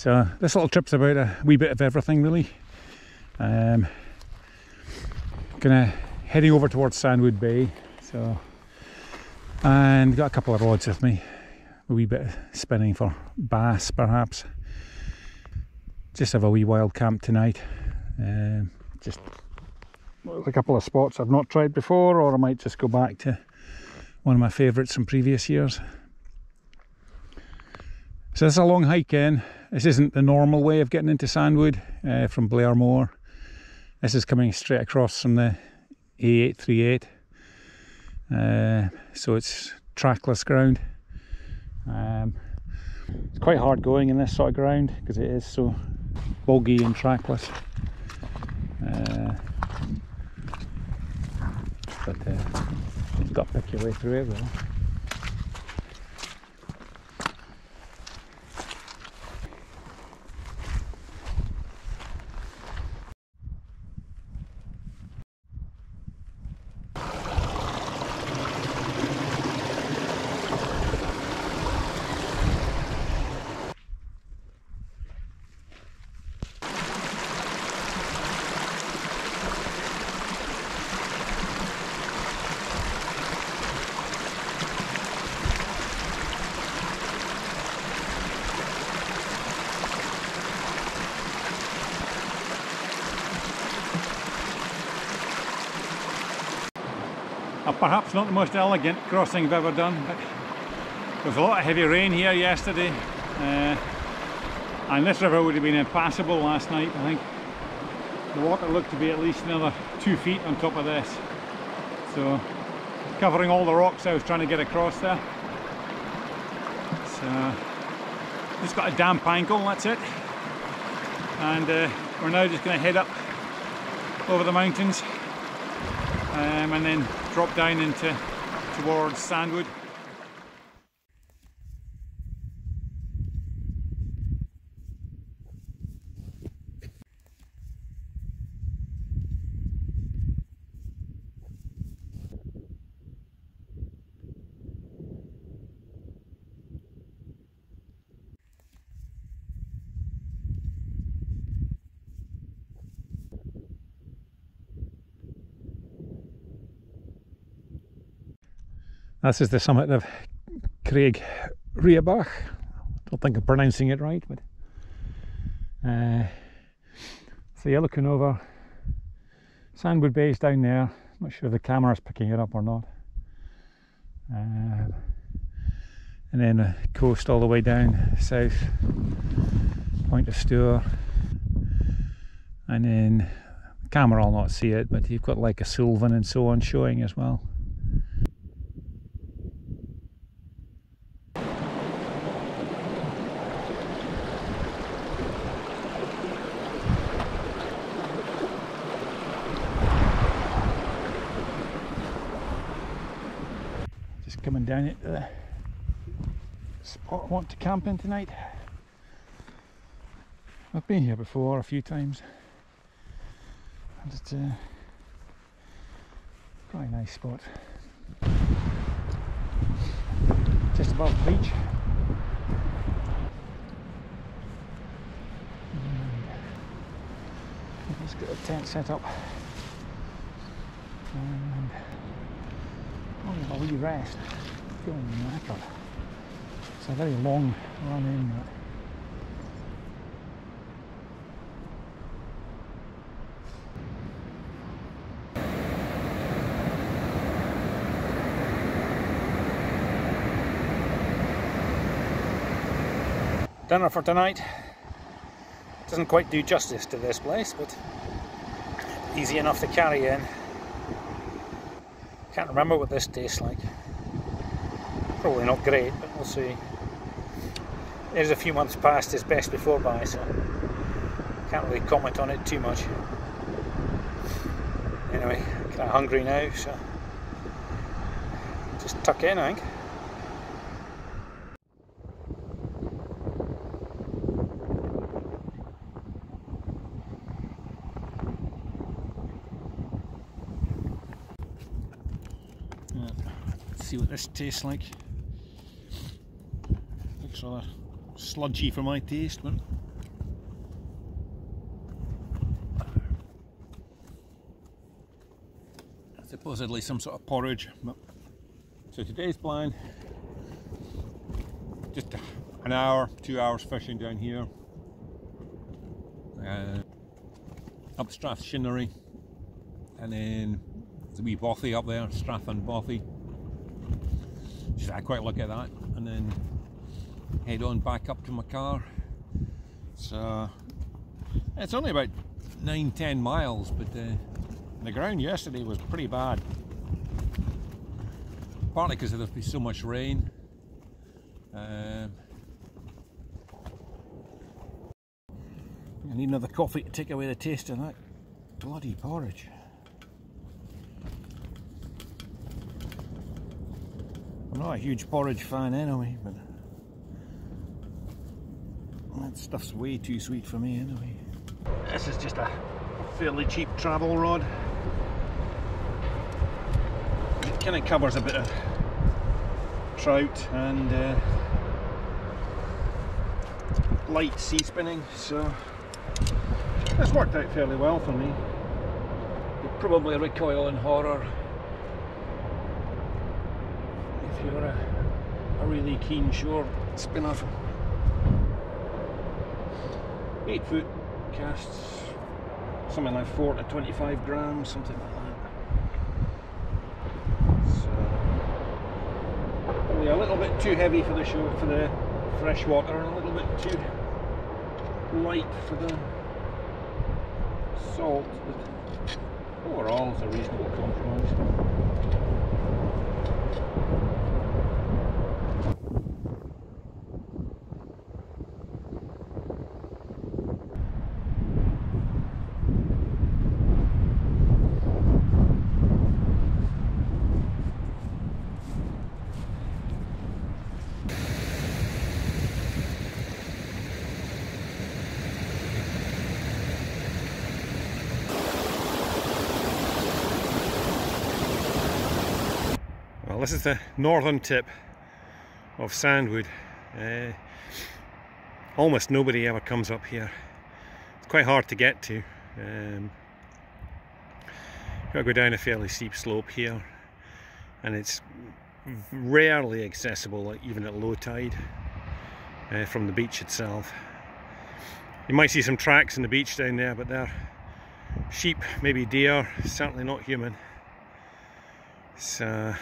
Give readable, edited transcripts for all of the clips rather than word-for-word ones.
So this little trip's about a wee bit of everything really. Gonna heading over towards Sandwood Bay, so, and got a couple of rods with me, a wee bit of spinning for bass perhaps. Just have a wee wild camp tonight. Just a couple of spots I've not tried before, or I might just go back to one of my favourites from previous years. So this is a long hike in. This isn't the normal way of getting into Sandwood from Blairmore. This is coming straight across from the A838. So it's trackless ground. It's quite hard going in this sort of ground because it is so boggy and trackless. But you've got to pick your way through it though. Perhaps not the most elegant crossing I've ever done, but there was a lot of heavy rain here yesterday, and this river would have been impassable last night. I think the water looked to be at least another 2 feet on top of this, so covering all the rocks I was trying to get across there. So just got a damp ankle, that's it, and we're now just going to head up over the mountains and then drop down towards Sandwood. This is the summit of Creag Riabhach. I don't think I'm pronouncing it right, but so you're looking over Sandwood Bay is down there. Not sure if the camera's picking it up or not. And then the coast all the way down south, Point of Stour, and then the camera will not see it, but you've got like a Sullivan and so on showing as well. Coming down at the spot I want to camp in tonight. I've been here before a few times, and it's a quite a nice spot. Just above the beach. And let's get a tent set up. And a wee rest. Feeling knackered. It's a very long run in. Dinner for tonight. Doesn't quite do justice to this place, but easy enough to carry in. Can't remember what this tastes like. Probably not great, but we'll see. It is a few months past his best before buy, so can't really comment on it too much. Anyway, kind of hungry now, so just tuck in, I think. Let's see what this tastes like. Looks rather sludgy for my taste, but supposedly some sort of porridge. So today's plan, just an hour, 2 hours fishing down here, up Strath Shinnery, and then there's a wee bothy up there, Strath and Bothy. Just had a quick look at that, and then head on back up to my car. So it's only about 9-10 miles, but the ground yesterday was pretty bad, partly because there's been so much rain. I need another coffee to take away the taste of that bloody porridge. I'm not a huge porridge fan anyway, but that stuff's way too sweet for me anyway. This is just a fairly cheap travel rod. It kind of covers a bit of trout and light sea spinning, so it's worked out fairly well for me. You'll probably recoil in horror if you're a really keen shore spinner. 8-foot casts, something like 4 to 25 grams, something like that. So probably a little bit too heavy for the show, for the fresh water, and a little bit too light for the salt, but overall it's a reasonable compromise. Well, this is the northern tip of Sandwood. Almost nobody ever comes up here. It's quite hard to get to. Got to go down a fairly steep slope here, and it's rarely accessible, even at low tide, from the beach itself. You might see some tracks in the beach down there, but they're sheep, maybe deer, certainly not human. So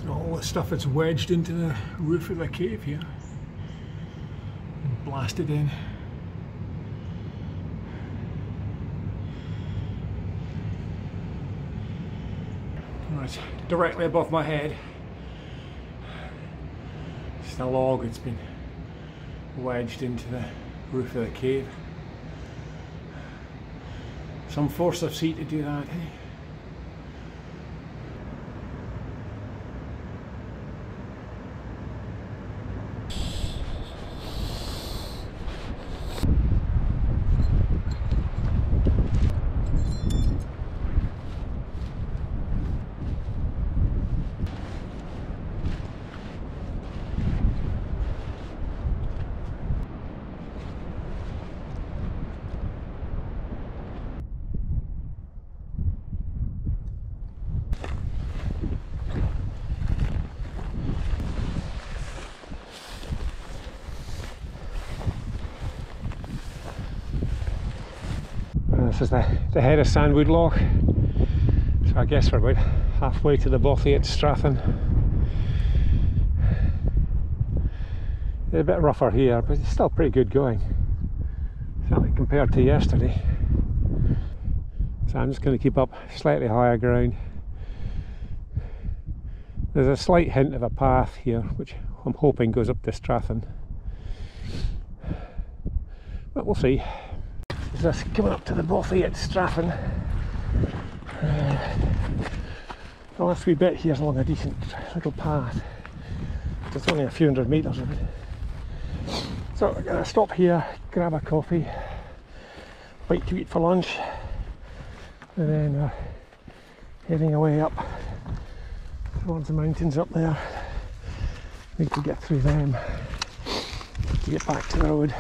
So all the stuff that's wedged into the roof of the cave here and blasted in. Right, directly above my head, just a log that's been wedged into the roof of the cave. Some force of sea to do that, eh? This is the head of Sandwood Loch, so I guess we're about halfway to the bothy at Strath. It's a bit rougher here, but it's still pretty good going, certainly compared to yesterday. So I'm just going to keep up slightly higher ground. There's a slight hint of a path here, which I'm hoping goes up to Strath, but we'll see. This coming up to the bothy at Strath. The last wee bit here's along a decent little path. It's only a few hundred metres of it. So we're going to stop here, grab a coffee, bite to eat for lunch, and then heading away up towards the mountains up there. Need to get through them to get back to the road.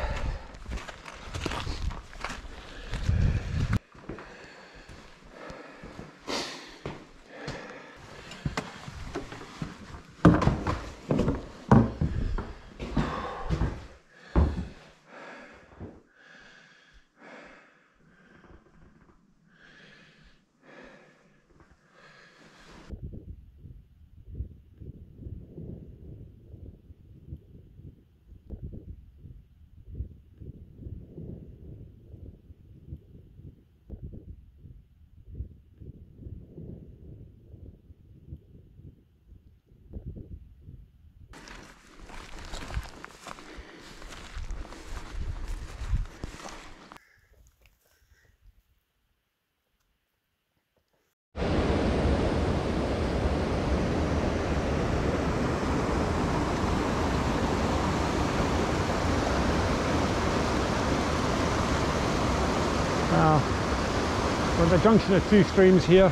We're at the junction of two streams here,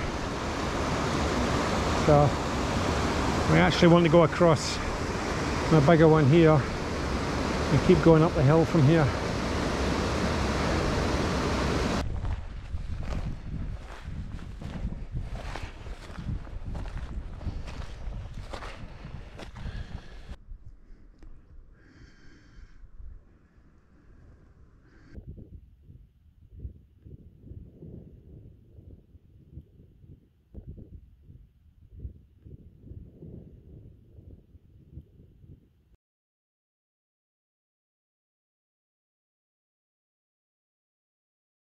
so we actually want to go across the bigger one here and keep going up the hill from here.